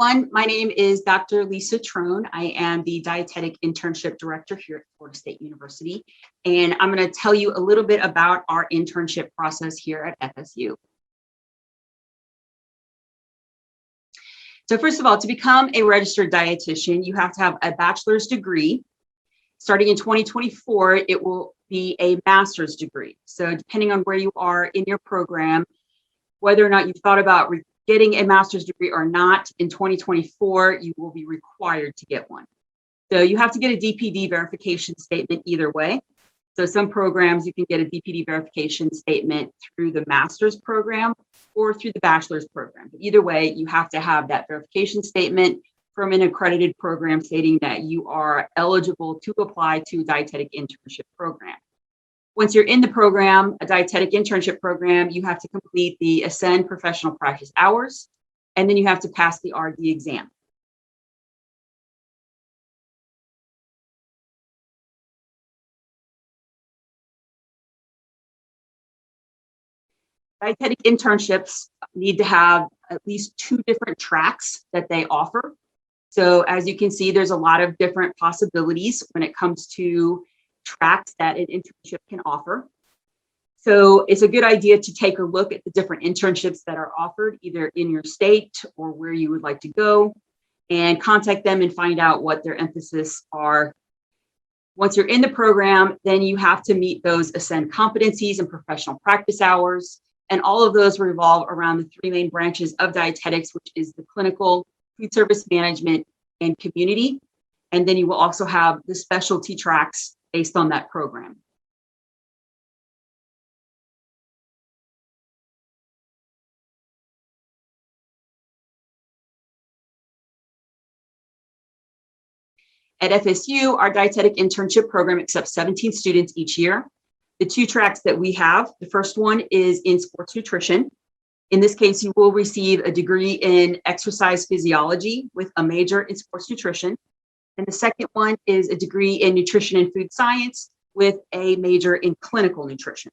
everyone. My name is Dr. Lisa Trone. I am the Dietetic Internship Director here at Florida State University, and I'm going to tell you a little bit about our internship process here at FSU. So first of all, to become a registered dietitian, you have to have a bachelor's degree. Starting in 2024, it will be a master's degree. So depending on where you are in your program, whether or not you've thought about getting a master's degree or not, in 2024, you will be required to get one. So you have to get a DPD verification statement either way. So some programs, you can get a DPD verification statement through the master's program or through the bachelor's program. But either way, you have to have that verification statement from an accredited program stating that you are eligible to apply to a dietetic internship program. Once you're in the program, a dietetic internship program, you have to complete the Ascend professional practice hours, and then you have to pass the RD exam. Dietetic internships need to have at least 2 different tracks that they offer. So as you can see, there's a lot of different possibilities when it comes to tracks that an internship can offer. So it's a good idea to take a look at the different internships that are offered either in your state or where you would like to go, and contact them and find out what their emphasis are. Once you're in the program, then you have to meet those Ascend competencies and professional practice hours. And all of those revolve around the 3 main branches of dietetics, which is the clinical, food service management, and community. And then you will also have the specialty tracks based on that program. At FSU, our dietetic internship program accepts 17 students each year. The 2 tracks that we have, the first one is in sports nutrition. In this case, you will receive a degree in exercise physiology with a major in sports nutrition. And the second one is a degree in nutrition and food science with a major in clinical nutrition.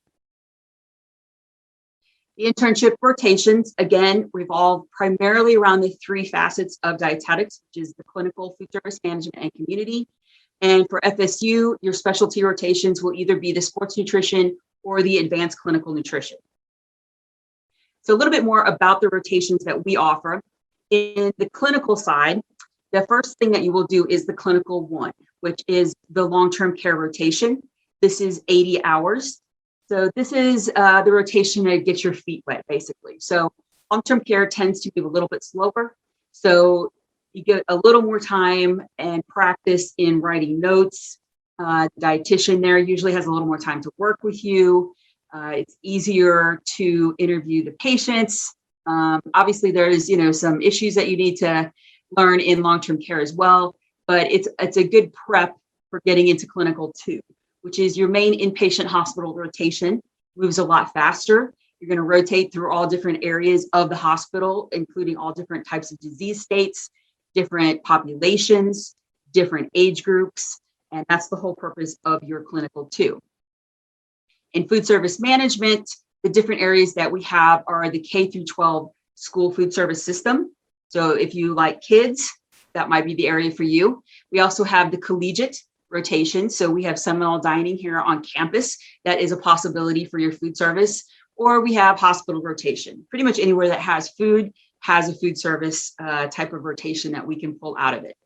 The internship rotations, again, revolve primarily around the 3 facets of dietetics, which is the clinical, food service management, and community. And for FSU, your specialty rotations will either be the sports nutrition or the advanced clinical nutrition. So a little bit more about the rotations that we offer. In the clinical side, the first thing that you will do is the clinical 1, which is the long-term care rotation. This is 80 hours. So this is the rotation to get your feet wet, basically. So long-term care tends to be a little bit slower. So you get a little more time and practice in writing notes. The dietitian there usually has a little more time to work with you. It's easier to interview the patients. Obviously, there's some issues that you need to learn in long-term care as well, but it's a good prep for getting into clinical 2, which is your main inpatient hospital rotation. Moves a lot faster. You're going to rotate through all different areas of the hospital, including all different types of disease states, different populations, different age groups, and that's the whole purpose of your clinical 2. In food service management, the different areas that we have are the K through 12 school food service system. So if you like kids, that might be the area for you. We also have the collegiate rotation. So we have Seminole dining here on campus. That is a possibility for your food service. Or we have hospital rotation. Pretty much anywhere that has food has a food service type of rotation that we can pull out of it.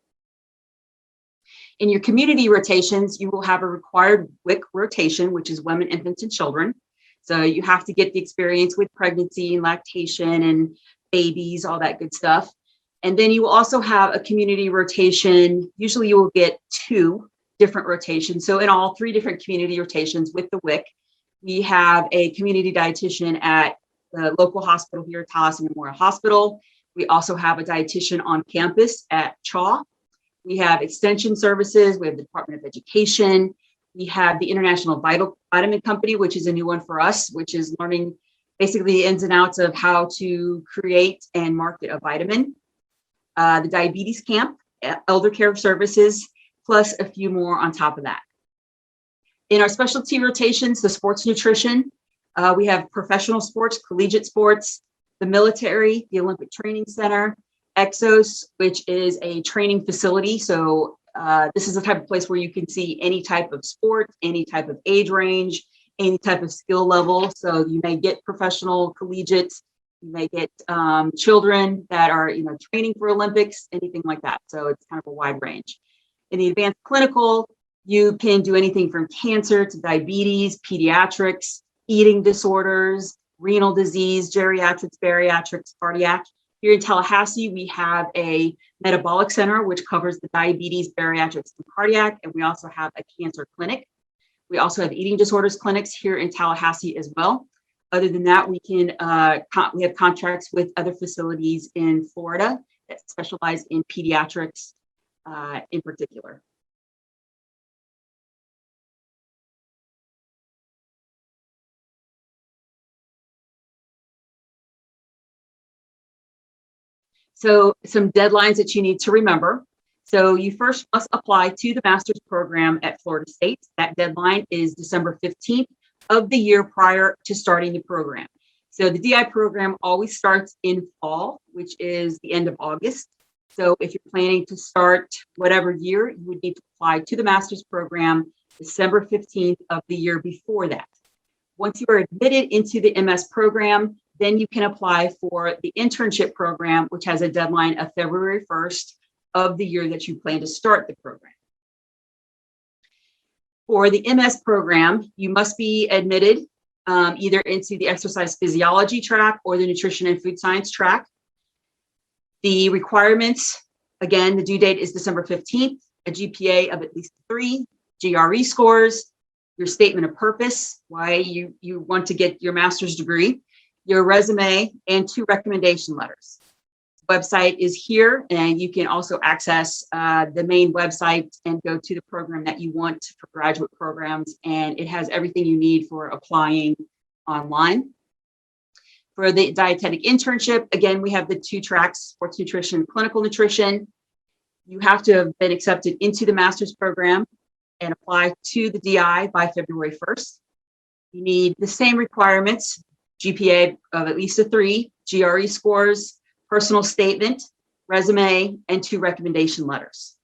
In your community rotations, you will have a required WIC rotation, which is women, infants, and children. So you have to get the experience with pregnancy and lactation and babies, all that good stuff. And then you will also have a community rotation. Usually you will get 2 different rotations. So in all, 3 different community rotations with the WIC. We have a community dietitian at the local hospital here, Tallahassee Memorial Hospital. We also have a dietitian on campus at CHAW. We have extension services. We have the Department of Education. We have the International Vitamin Company, which is a new one for us, which is learning basically the ins and outs of how to create and market a vitamin. The diabetes camp, elder care services, plus a few more on top of that. In our specialty rotations, the sports nutrition, we have professional sports, collegiate sports, the military, the Olympic Training Center, Exos, which is a training facility. So this is the type of place where you can see any type of sport, any type of age range, any type of skill level. So you may get professional, collegiate, you may get children that are, training for Olympics, anything like that. So it's kind of a wide range. In the advanced clinical, you can do anything from cancer to diabetes, pediatrics, eating disorders, renal disease, geriatrics, bariatrics, cardiac. Here in Tallahassee, we have a metabolic center, which covers the diabetes, bariatrics, and cardiac, and we also have a cancer clinic. We also have eating disorders clinics here in Tallahassee as well. Other than that, we have contracts with other facilities in Florida that specialize in pediatrics in particular. So some deadlines that you need to remember. So you first must apply to the master's program at Florida State. That deadline is December 15th of the year prior to starting the program. So the DI program always starts in fall, which is the end of August. So if you're planning to start whatever year, you would need to apply to the master's program December 15th of the year before that. Once you are admitted into the MS program, then you can apply for the internship program, which has a deadline of February 1st of the year that you plan to start the program. For the MS program, you must be admitted either into the exercise physiology track or the nutrition and food science track. The requirements, again, the due date is December 15th, a GPA of at least 3, GRE scores, your statement of purpose, why you want to get your master's degree, your resume, and 2 recommendation letters. The website is here, and you can also access the main website and go to the program that you want for graduate programs, and it has everything you need for applying online. For the dietetic internship, again, we have the 2 tracks, sports nutrition, clinical nutrition. You have to have been accepted into the master's program and apply to the DI by February 1st. You need the same requirements, GPA of at least a 3, GRE scores, personal statement, resume, and 2 recommendation letters.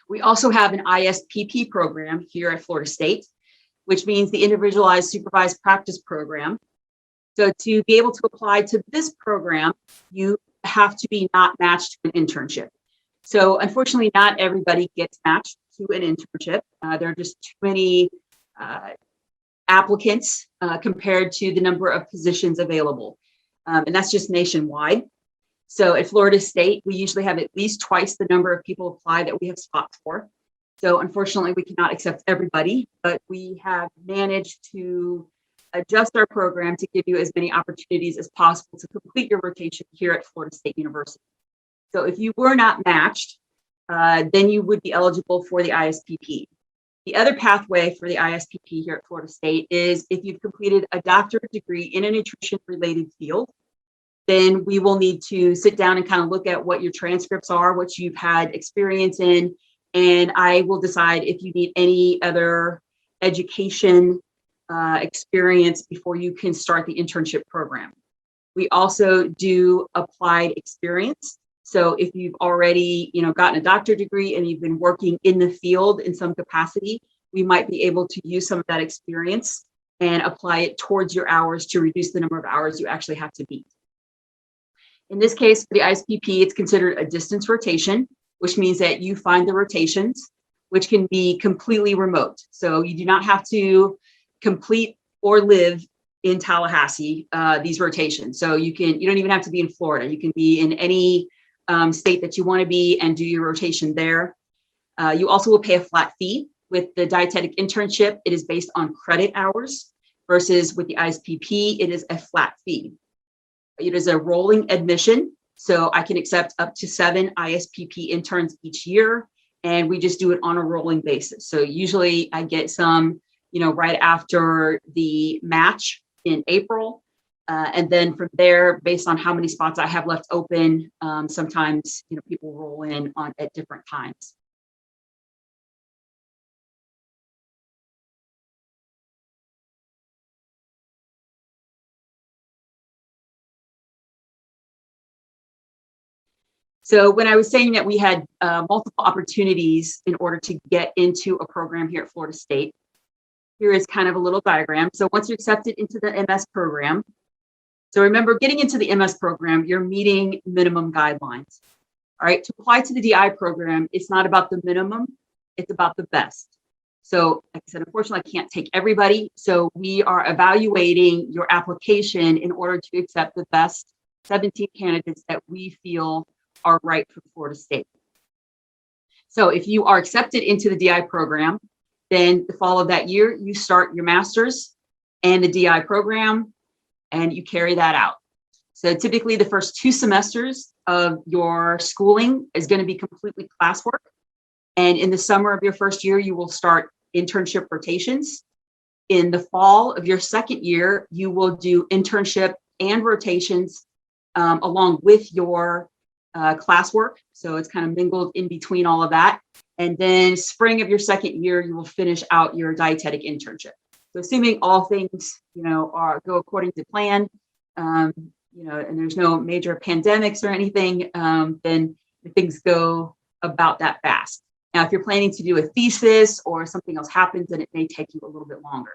We also have an ISPP program here at Florida State, which means the Individualized Supervised Practice Program. So to be able to apply to this program, you have to be not matched to an internship. So unfortunately, not everybody gets matched to an internship. There are just too many applicants compared to the number of positions available. And that's just nationwide. So at Florida State, we usually have at least twice the number of people apply that we have spots for. So unfortunately, we cannot accept everybody, but we have managed to adjust our program to give you as many opportunities as possible to complete your rotation here at Florida State University. So if you were not matched, then you would be eligible for the ISPP. The other pathway for the ISPP here at Florida State is if you've completed a doctorate degree in a nutrition-related field, then we will need to sit down and kind of look at what your transcripts are, what you've had experience in, and I will decide if you need any other education experience before you can start the internship program. We also do applied experience. So if you've already, gotten a doctorate degree and you've been working in the field in some capacity, we might be able to use some of that experience and apply it towards your hours to reduce the number of hours you actually have to meet. In this case, for the ISPP, it's considered a distance rotation, which means that you find the rotations, which can be completely remote. So you do not have to complete or live in Tallahassee, these rotations. So you don't even have to be in Florida. You can be in any state that you want to be and do your rotation there. You also will pay a flat fee. With the dietetic internship, it is based on credit hours versus with the ISPP, it is a flat fee. It is a rolling admission. So I can accept up to 7 ISPP interns each year, and we just do it on a rolling basis. So usually I get some, right after the match in April. And then from there, based on how many spots I have left open, sometimes, people roll in at different times. So when I was saying that we had multiple opportunities in order to get into a program here at Florida State, here is kind of a little diagram. So once you're accepted into the MS program, so remember, getting into the MS program, you're meeting minimum guidelines. All right, to apply to the DI program, it's not about the minimum, it's about the best. So like I said, unfortunately, I can't take everybody. So we are evaluating your application in order to accept the best 17 candidates that we feel are right for Florida State. So if you are accepted into the DI program, then the fall of that year, you start your master's and the DI program, and you carry that out. So typically the first 2 semesters of your schooling is going to be completely classwork. And in the summer of your first year, you will start internship rotations. In the fall of your second year, you will do internship and rotations along with your classwork. So it's kind of mingled in between all of that. And then spring of your second year, you will finish out your dietetic internship. So assuming all things, go according to plan, and there's no major pandemics or anything, then things go about that fast. Now, if you're planning to do a thesis or something else happens, then it may take you a little bit longer.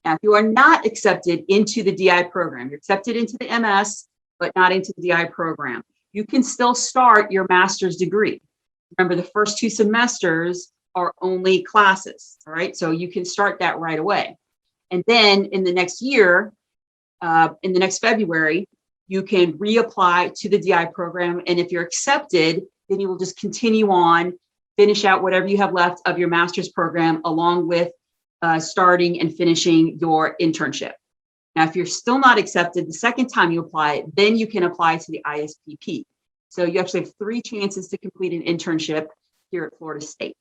Now, if you are not accepted into the DI program, you're accepted into the MS, but not into the DI program, you can still start your master's degree. Remember, the first 2 semesters are only classes, all right? So you can start that right away. And then in the next year, in the next February, you can reapply to the DI program. And if you're accepted, then you will just continue on, finish out whatever you have left of your master's program, along with starting and finishing your internship. Now, if you're still not accepted the second time you apply, then you can apply to the ISPP. So you actually have 3 chances to complete an internship here at Florida State.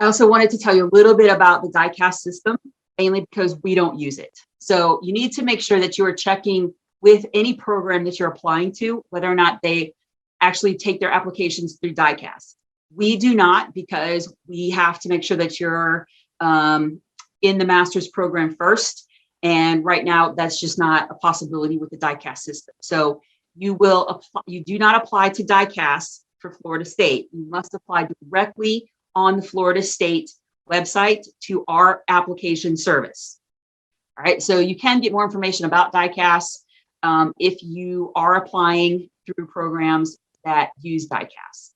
I also wanted to tell you a little bit about the DICAS system, mainly because we don't use it. So you need to make sure that you are checking with any program that you're applying to, whether or not they actually take their applications through DICAS. We do not, because we have to make sure that you're in the master's program first. And right now, that's just not a possibility with the DICAS system. So you do not apply to DICAS for Florida State. You must apply directly on the Florida State website to our application service. All right, so you can get more information about DICAS if you are applying through programs that use DICAS.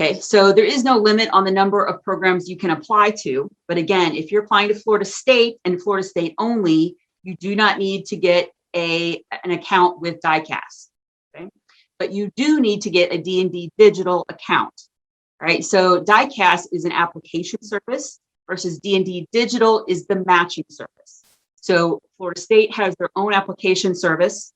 Okay, so there is no limit on the number of programs you can apply to. But again, if you're applying to Florida State and Florida State only, you do not need to get an account with DICAS. Okay, but you do need to get a D&D digital account. All right, so DICAS is an application service versus D&D digital is the matching service. So Florida State has their own application service.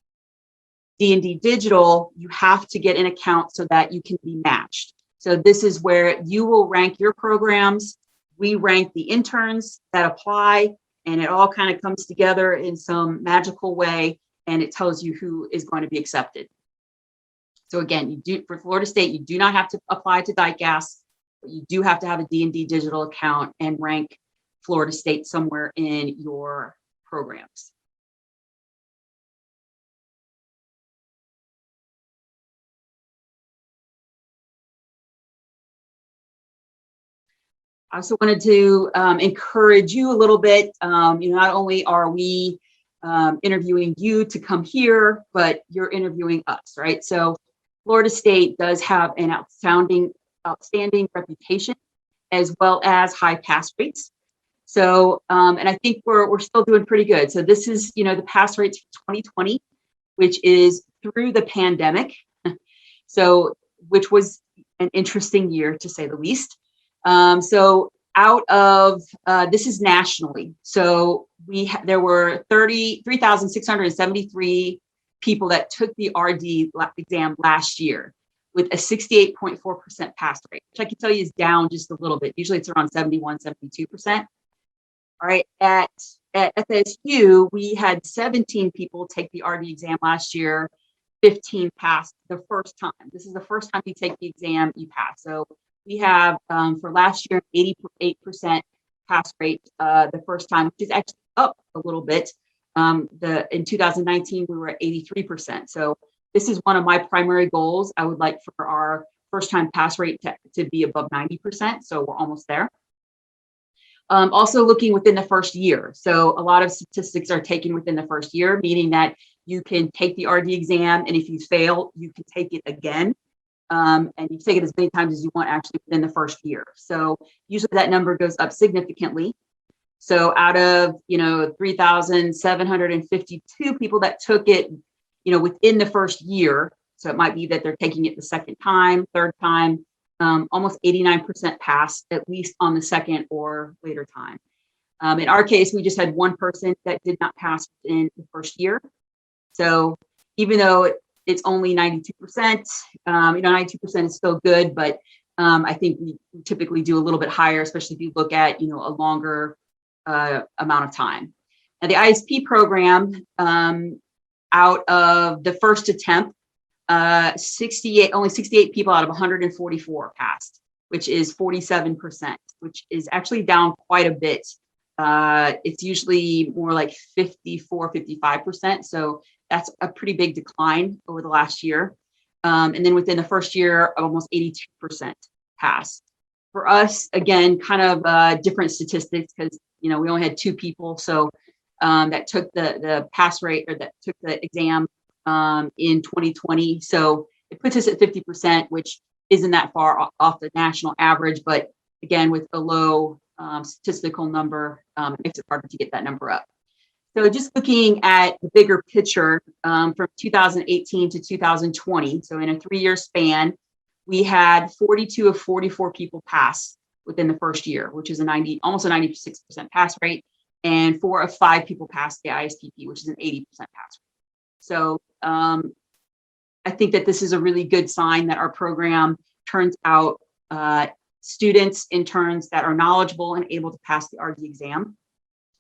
D&D digital, you have to get an account so that you can be matched. So this is where you will rank your programs. We rank the interns that apply, and it all kind of comes together in some magical way, and it tells you who is going to be accepted. So again, for Florida State, you do not have to apply to DICAS, but you do have to have a D&D digital account and rank Florida State somewhere in your programs. I also wanted to encourage you a little bit. Not only are we interviewing you to come here, but you're interviewing us, right? So Florida State does have an outstanding reputation, as well as high pass rates. So, and I think we're still doing pretty good. So this is, the pass rates for 2020, which is through the pandemic. So, which was an interesting year to say the least. So out of, this is nationally. So there were 3,673 people that took the RD exam last year with a 68.4% pass rate, which I can tell you is down just a little bit. Usually it's around 71, 72%. All right, at FSU, we had 17 people take the RD exam last year, 15 passed the first time. This is the first time you take the exam, you pass. So we have, for last year, 88% pass rate the first time, which is actually up a little bit In 2019, we were at 83%. So this is one of my primary goals. I would like for our first time pass rate to be above 90%. So we're almost there. Also looking within the first year. So a lot of statistics are taken within the first year, meaning that you can take the RD exam, and if you fail, you can take it again. And you take it as many times as you want actually within the first year. So usually that number goes up significantly. So out of, 3,752 people that took it, within the first year, so it might be that they're taking it the second time, third time, almost 89% passed, at least on the second or later time. In our case, we just had one person that did not pass in the first year. So even though it's only 92%, 92% is still good, but I think we typically do a little bit higher, especially if you look at, a longer amount of time. Now the ISP program, out of the first attempt, only 68 people out of 144 passed, which is 47%, which is actually down quite a bit. It's usually more like 54, 55%. So that's a pretty big decline over the last year. And then within the first year, almost 82% passed. For us, again, kind of different statistics because, we only had 2 people. So that took the pass rate, or that took the exam in 2020. So it puts us at 50%, which isn't that far off the national average. But again, with a low statistical number, it makes it harder to get that number up. So just looking at the bigger picture from 2018 to 2020, so in a 3-year span, we had 42 of 44 people pass within the first year, which is almost a 96% pass rate, and 4 of 5 people passed the ISPP, which is an 80% pass rate. So I think that this is a really good sign that our program turns out students, interns that are knowledgeable and able to pass the RD exam.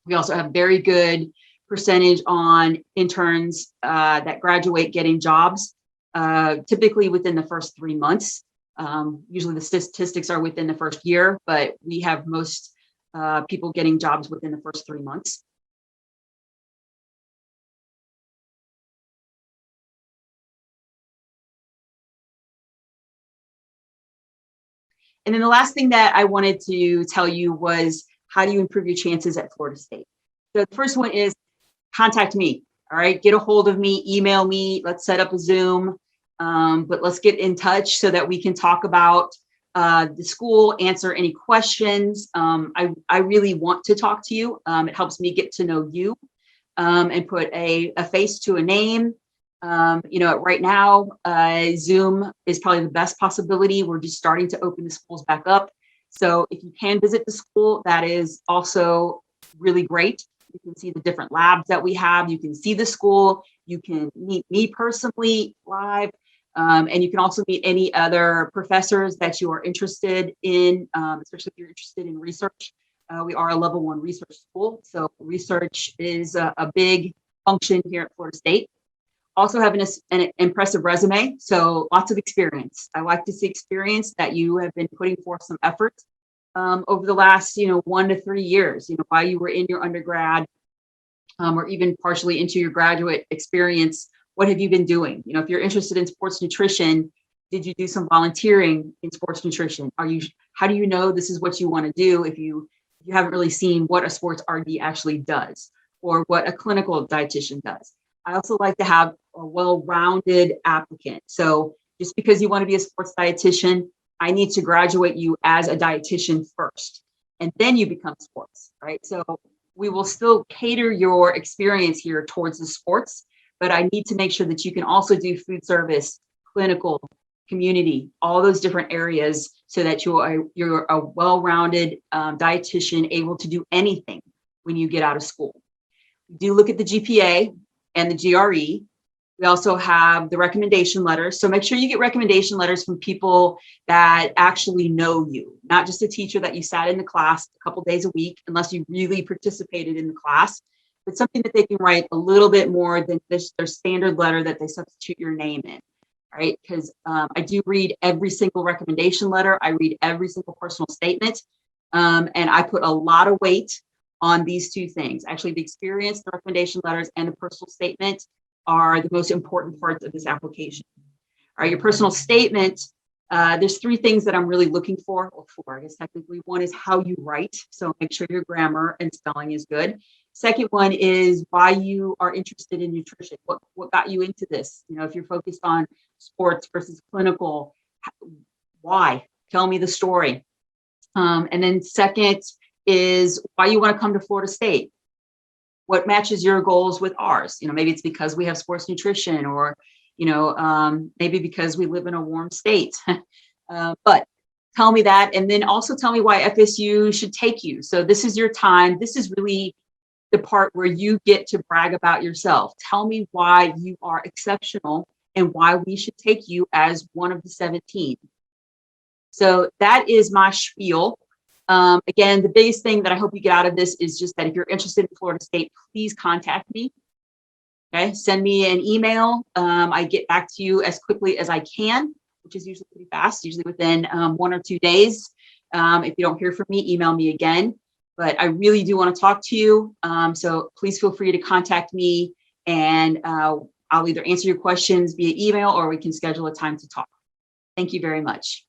We also have very good percentage on interns that graduate getting jobs, typically within the first 3 months. Usually the statistics are within the first year, but we have most people getting jobs within the first 3 months. And then the last thing that I wanted to tell you was, how do you improve your chances at Florida State? So the first one is contact me. All right, get a hold of me, email me, let's set up a Zoom, but let's get in touch so that we can talk about the school, answer any questions. I really want to talk to you. It helps me get to know you and put a face to a name. Right now, Zoom is probably the best possibility. We're just starting to open the schools back up. So if you can visit the school, that is also really great. You can see the different labs that we have. You can see the school. You can meet me personally live. And you can also meet any other professors that you are interested in, especially if you're interested in research. We are a level 1 research school. So research is a big function here at Florida State. Also have an impressive resume, so lots of experience. I like to see experience that you have been putting forth some effort over the last, 1 to 3 years, while you were in your undergrad or even partially into your graduate experience. What have you been doing? If you're interested in sports nutrition, did you do some volunteering in sports nutrition? How do you know this is what you want to do if you haven't really seen what a sports RD actually does or what a clinical dietitian does? I also like to have a well-rounded applicant. So just because you want to be a sports dietitian, I need to graduate you as a dietitian first, and then you become sports, right? So we will still cater your experience here towards the sports, but I need to make sure that you can also do food service, clinical, community, all those different areas, so that you're a well-rounded dietitian able to do anything when you get out of school. We do look at the GPA and the GRE. We also have the recommendation letters. So make sure you get recommendation letters from people that actually know you, not just a teacher that you sat in the class a couple days a week, unless you really participated in the class, but something that they can write a little bit more than their standard letter that they substitute your name in, right? Because I do read every single recommendation letter. I read every single personal statement, and I put a lot of weight on these two things. Actually, the experience, the recommendation letters, and the personal statement are the most important parts of this application. All right, your personal statement, there's three things that I'm really looking for, or four, I guess technically. One is how you write, so make sure your grammar and spelling is good. Second one is why you are interested in nutrition. What got you into this? You know, if you're focused on sports versus clinical, why? Tell me the story. And then second is why you want to come to Florida State. What matches your goals with ours? You know, maybe it's because we have sports nutrition, or, you know, maybe because we live in a warm state. But tell me that. And then also tell me why FSU should take you. So this is your time. This is really the part where you get to brag about yourself. Tell me why you are exceptional and why we should take you as one of the 17. So that is my spiel. Again, the biggest thing that I hope you get out of this is just that if you're interested in Florida State, please contact me. Okay, send me an email. I get back to you as quickly as I can, which is usually pretty fast, usually within 1 or 2 days. If you don't hear from me, email me again. But I really do want to talk to you. So please feel free to contact me, and I'll either answer your questions via email or we can schedule a time to talk. Thank you very much.